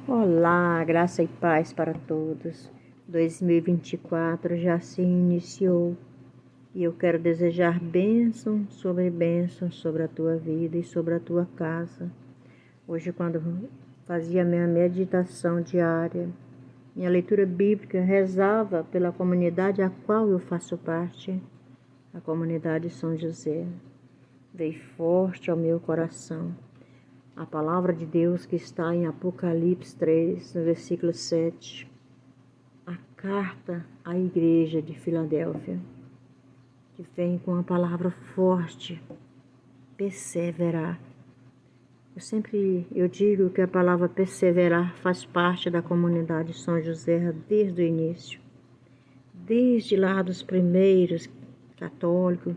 Olá, graça e paz para todos. 2024 já se iniciou e eu quero desejar bênção sobre a tua vida e sobre a tua casa. Hoje, quando fazia minha meditação diária, minha leitura bíblica, rezava pela comunidade a qual eu faço parte, a comunidade São José. Veio forte ao meu coração a palavra de Deus que está em Apocalipse 3, no versículo 7. A carta à igreja de Filadélfia, que vem com a palavra forte, perseverar. Eu digo que a palavra perseverar faz parte da comunidade São José desde o início. Desde lá dos primeiros católicos,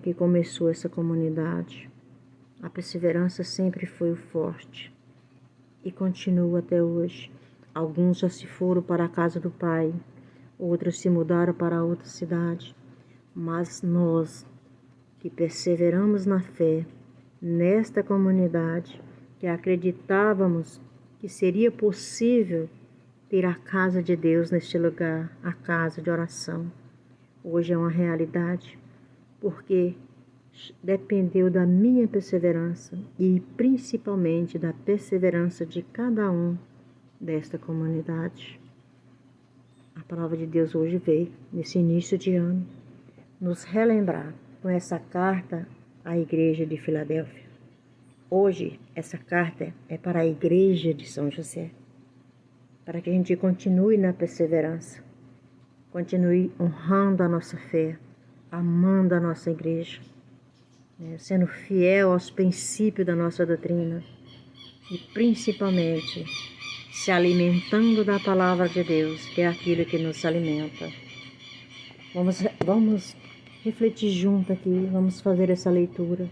que começou essa comunidade. A perseverança sempre foi o forte e continua até hoje. Alguns já se foram para a casa do Pai, outros se mudaram para outra cidade, mas nós que perseveramos na fé, nesta comunidade, que acreditávamos que seria possível ter a casa de Deus neste lugar, a casa de oração, hoje é uma realidade, porque dependeu da minha perseverança e principalmente da perseverança de cada um desta comunidade. A palavra de Deus hoje veio, nesse início de ano, nos relembrar com essa carta à igreja de Filadélfia. Hoje, essa carta é para a igreja de São José, para que a gente continue na perseverança, continue honrando a nossa fé, amando a nossa igreja, sendo fiel aos princípios da nossa doutrina e principalmente se alimentando da palavra de Deus, que é aquilo que nos alimenta. Vamos refletir junto aqui, vamos fazer essa leitura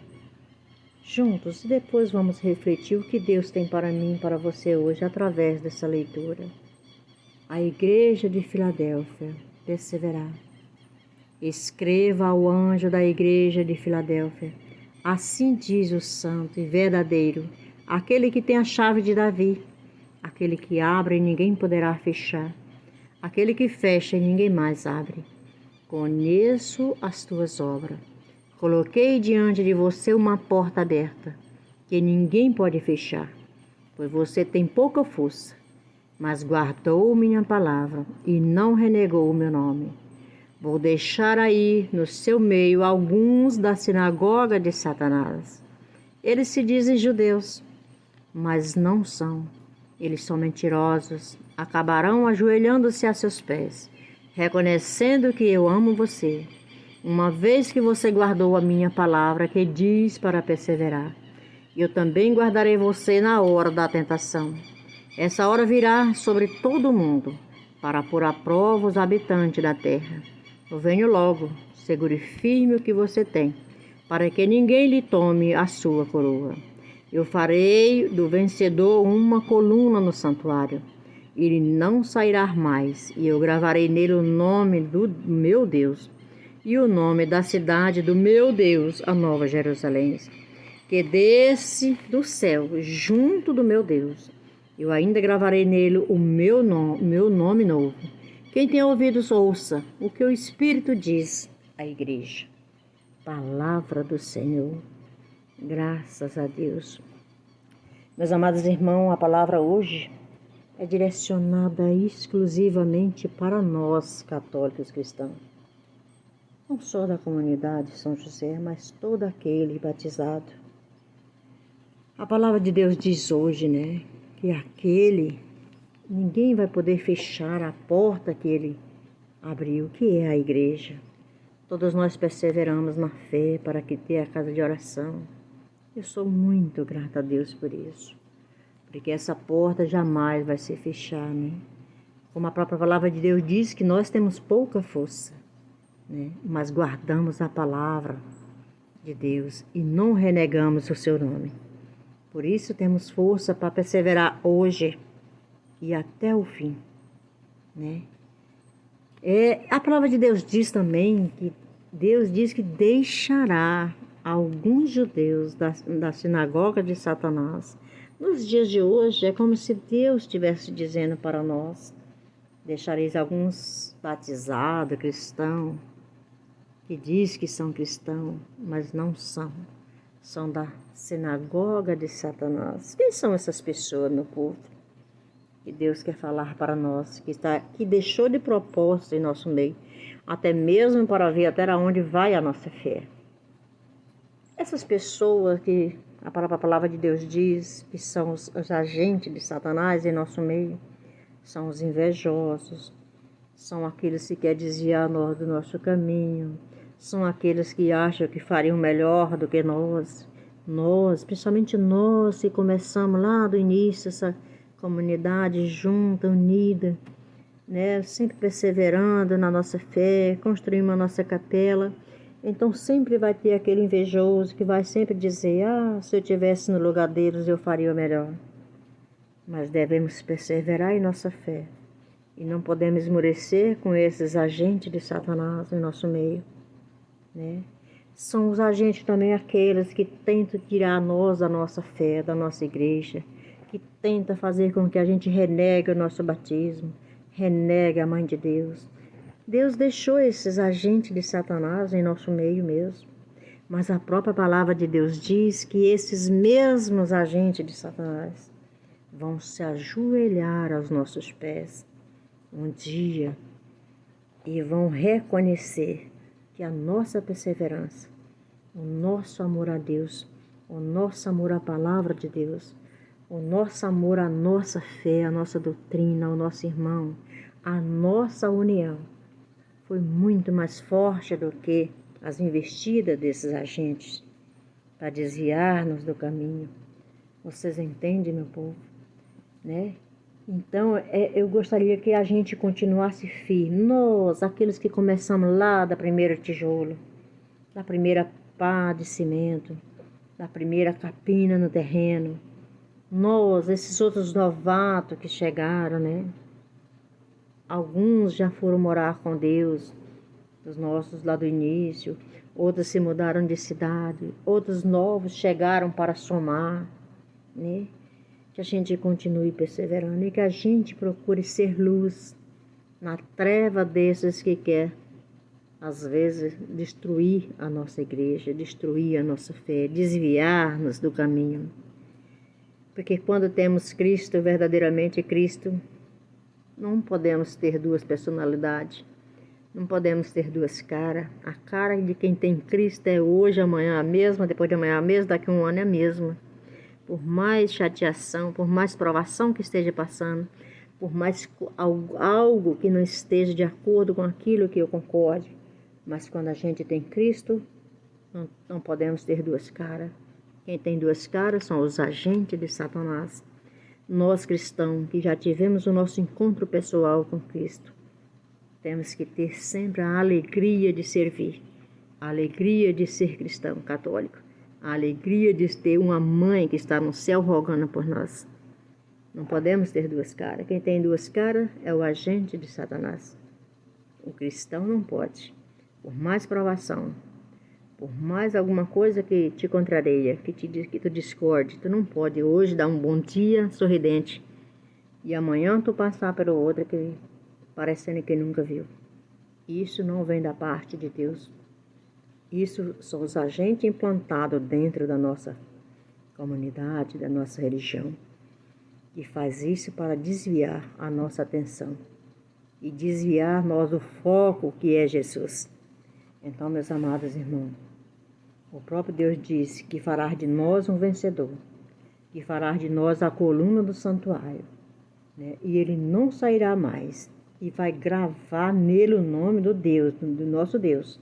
juntos e depois vamos refletir o que Deus tem para mim e para você hoje através dessa leitura. A igreja de Filadélfia, perseverar. Escreva ao anjo da igreja de Filadélfia: assim diz o santo e verdadeiro, aquele que tem a chave de Davi, aquele que abre e ninguém poderá fechar, aquele que fecha e ninguém mais abre. Conheço as tuas obras. Coloquei diante de você uma porta aberta, que ninguém pode fechar, pois você tem pouca força, mas guardou minha palavra e não renegou o meu nome. Vou deixar aí no seu meio alguns da sinagoga de Satanás. Eles se dizem judeus, mas não são. Eles são mentirosos. Acabarão ajoelhando-se a seus pés, reconhecendo que eu amo você, uma vez que você guardou a minha palavra que diz para perseverar. Eu também guardarei você na hora da tentação. Essa hora virá sobre todo o mundo, para pôr à prova os habitantes da terra. Eu venho logo, segure firme o que você tem, para que ninguém lhe tome a sua coroa. Eu farei do vencedor uma coluna no santuário. Ele não sairá mais, e eu gravarei nele o nome do meu Deus e o nome da cidade do meu Deus, a Nova Jerusalém, que desce do céu junto do meu Deus. Eu ainda gravarei nele o meu nome novo. Quem tem ouvidos, ouça o que o Espírito diz à igreja. Palavra do Senhor. Graças a Deus. Meus amados irmãos, a palavra hoje é direcionada exclusivamente para nós, católicos cristãos. Não só da comunidade São José, mas todo aquele batizado. A palavra de Deus diz hoje, que ninguém vai poder fechar a porta que ele abriu, que é a igreja. Todos nós perseveramos na fé para que tenha a casa de oração. Eu sou muito grata a Deus por isso, porque essa porta jamais vai se fechar, Como a própria palavra de Deus diz que nós temos pouca força, mas guardamos a palavra de Deus e não renegamos o seu nome. Por isso temos força para perseverar hoje e até o fim, A palavra de Deus diz também que Deus diz que deixará alguns judeus da sinagoga de Satanás Nos dias de hoje é como se Deus estivesse dizendo para nós: deixareis alguns batizados, cristãos, que diz que são cristãos, mas não são. São da sinagoga de Satanás. Quem são essas pessoas, meu povo? Que Deus quer falar para nós, que deixou de propósito em nosso meio, até mesmo para ver até onde vai a nossa fé. Essas pessoas que a própria palavra de Deus diz que são os agentes de Satanás em nosso meio, são os invejosos, são aqueles que querem desviar nós do nosso caminho, são aqueles que acham que fariam melhor do que nós. Nós, principalmente nós que começamos lá do início, essa comunidade junta, unida, né? Sempre perseverando na nossa fé, construindo a nossa capela. Então sempre vai ter aquele invejoso que vai sempre dizer: ah, se eu estivesse no lugar deles eu faria melhor. Mas devemos perseverar em nossa fé e não podemos esmorecer com esses agentes de Satanás em nosso meio, né? São os agentes também aqueles que tentam tirar nós da nossa fé, da nossa igreja, que tentam fazer com que a gente renegue o nosso batismo, renegue a Mãe de Deus. Deus deixou esses agentes de Satanás em nosso meio mesmo. Mas a própria palavra de Deus diz que esses mesmos agentes de Satanás vão se ajoelhar aos nossos pés um dia e vão reconhecer que a nossa perseverança, o nosso amor a Deus, o nosso amor à palavra de Deus, o nosso amor à nossa fé, à nossa doutrina, ao nosso irmão, à nossa união, foi muito mais forte do que as investidas desses agentes para desviar-nos do caminho. Vocês entendem, meu povo? Né? Então, eu gostaria que a gente continuasse firme. Nós, aqueles que começamos lá da primeira tijolo, da primeira pá de cimento, da primeira capina no terreno. Nós, esses outros novatos que chegaram, né? Alguns já foram morar com Deus, dos nossos lá do início, outros se mudaram de cidade, outros novos chegaram para somar, né? Que a gente continue perseverando e que a gente procure ser luz na treva desses que quer, às vezes, destruir a nossa igreja, destruir a nossa fé, desviar-nos do caminho. Porque quando temos Cristo, verdadeiramente Cristo, não podemos ter duas personalidades, não podemos ter duas caras. A cara de quem tem Cristo é hoje, amanhã a mesma, depois de amanhã a mesma, daqui a um ano é a mesma. Por mais chateação, por mais provação que esteja passando, por mais algo que não esteja de acordo com aquilo que eu concorde, mas quando a gente tem Cristo, não podemos ter duas caras. Quem tem duas caras são os agentes de Satanás. Nós cristãos que já tivemos o nosso encontro pessoal com Cristo, temos que ter sempre a alegria de servir, a alegria de ser cristão católico, a alegria de ter uma mãe que está no céu rogando por nós. Não podemos ter duas caras. Quem tem duas caras é o agente de Satanás. O cristão não pode. Por mais provação, por mais alguma coisa que te contraria, que tu discorde, tu não pode hoje dar um bom dia sorridente e amanhã tu passar pelo outro que parecendo que nunca viu. Isso não vem da parte de Deus. Isso são os agentes implantados dentro da nossa comunidade, da nossa religião, que faz isso para desviar a nossa atenção e desviar nós do foco que é Jesus. Então, meus amados irmãos, o próprio Deus disse que fará de nós um vencedor, que fará de nós a coluna do santuário, né? E ele não sairá mais, e vai gravar nele o nome do Deus, do nosso Deus,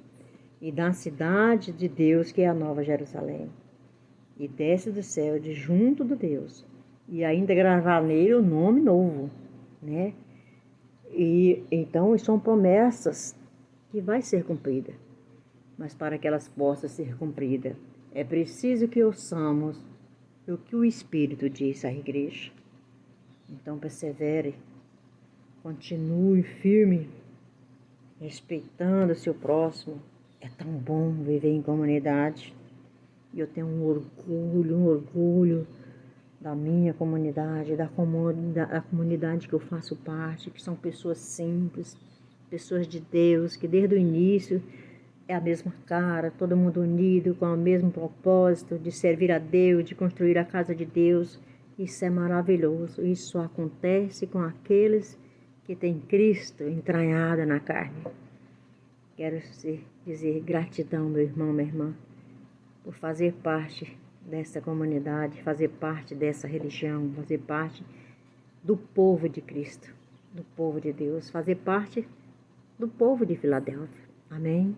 e da cidade de Deus, que é a Nova Jerusalém, e desce do céu de junto do Deus, e ainda gravar nele o nome novo, né? E então são promessas que vai ser cumprida. Mas para que elas possam ser cumpridas, é preciso que ouçamos o que o Espírito diz à igreja. Então persevere, continue firme, respeitando o seu próximo. É tão bom viver em comunidade. E eu tenho um orgulho da minha comunidade, da comunidade que eu faço parte, que são pessoas simples, pessoas de Deus, que desde o início é a mesma cara, todo mundo unido com o mesmo propósito de servir a Deus, de construir a casa de Deus. Isso é maravilhoso. Isso só acontece com aqueles que têm Cristo entranhado na carne. Quero dizer gratidão, meu irmão, minha irmã, por fazer parte dessa comunidade, fazer parte dessa religião, fazer parte do povo de Cristo, do povo de Deus, fazer parte do povo de Filadélfia. Amém?